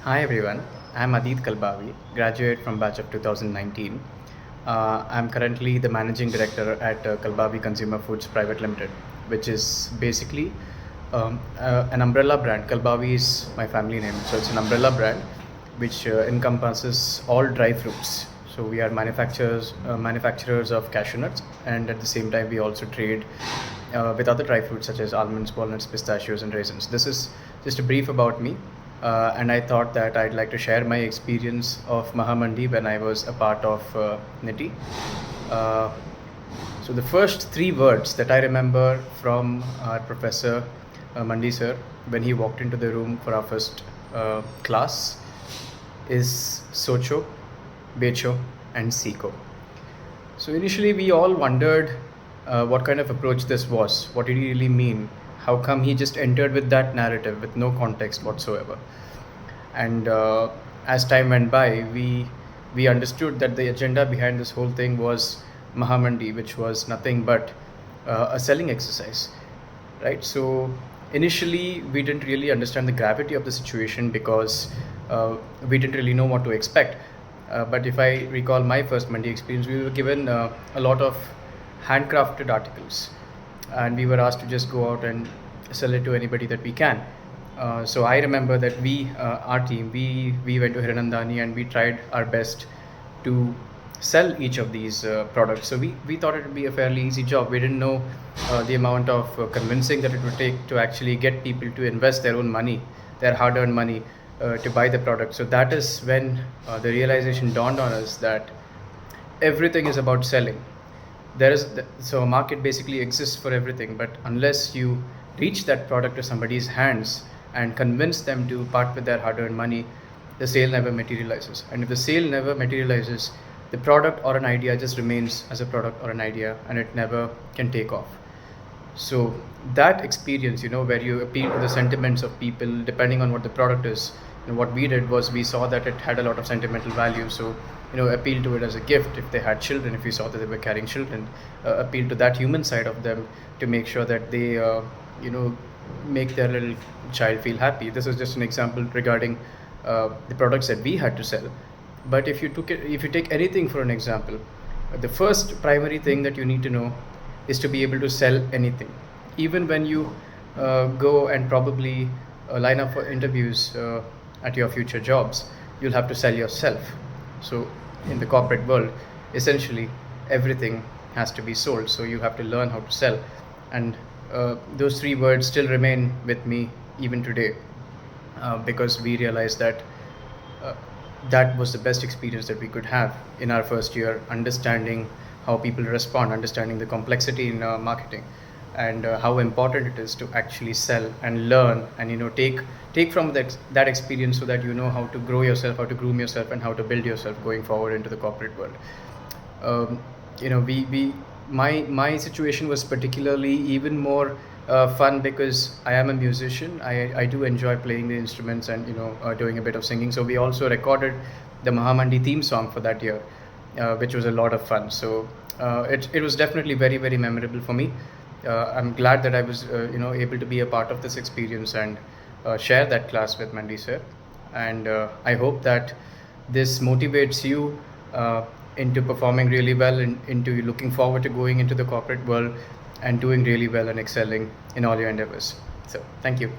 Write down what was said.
Hi everyone, I'm Adeeth Kalbavali, graduate from batch of 2019. I'm currently the managing director at Kalbavi Consumer Foods Private Limited, which is basically an umbrella brand. Kalbavi is my family name, so it's an umbrella brand which encompasses all dry fruits. So we are manufacturers of cashew nuts, and at the same time we also trade with other dry fruits such as almonds, walnuts, pistachios, and raisins. This is just a brief about me, and I thought that I'd like to share my experience of Mandi when I was a part of NITI. Uh, so the first three words that I remember from our professor Mandi sir when he walked into the room for our first class is Socho, Becho, and Siko. So initially, we all wondered what kind of approach this was. What did he really mean? How come he just entered with that narrative with no context whatsoever? And as time went by, we understood that the agenda behind this whole thing was Mahamandi, which was nothing but a selling exercise, right? So initially, we didn't really understand the gravity of the situation because we didn't really know what to expect. But if I recall my first Mandi experience, we were given a lot of handcrafted articles, and we were asked to just go out and sell it to anybody that we can. So I remember that our team, we went to Hiranandani and we tried our best to sell each of these products. So we thought it would be a fairly easy job. We didn't know the amount of convincing that it would take to actually get people to invest their own money, their hard-earned money, to buy the product. So that is when the realization dawned on us that everything is about selling. So a market basically exists for everything, but unless you reach that product to somebody's hands and convince them to part with their hard-earned money, the sale never materializes. And if the sale never materializes, the product or an idea just remains as a product or an idea, and it never can take off. So that experience, where you appeal to the sentiments of people depending on what the product is, what we did was we saw that it had a lot of sentimental value. So appeal to it as a gift if they had children, if we saw that they were carrying children, appeal to that human side of them to make sure that they make their little child feel happy. This is just an example regarding the products that we had to sell. But if you take anything for an example, the first primary thing that you need to know is to be able to sell anything. Even when you go and probably line up for interviews at your future jobs, you'll have to sell yourself. So in the corporate world, essentially everything has to be sold. So you have to learn how to sell. And those three words still remain with me even today, because we realized that that was the best experience that we could have in our first year, understanding how people respond, understanding the complexity in marketing, and how important it is to actually sell and learn and take from that experience, so that you know how to grow yourself, how to groom yourself, and how to build yourself going forward into the corporate world. We my situation was particularly even more fun because I am a musician. I do enjoy playing the instruments and doing a bit of singing. So we also recorded the Mahamandi theme song for that year, which was a lot of fun. So it was definitely very, very memorable for me. I'm glad that I was able to be a part of this experience and share that class with Mandi sir. And I hope that this motivates you into performing really well and into looking forward to going into the corporate world and doing really well and excelling in all your endeavors. So thank you.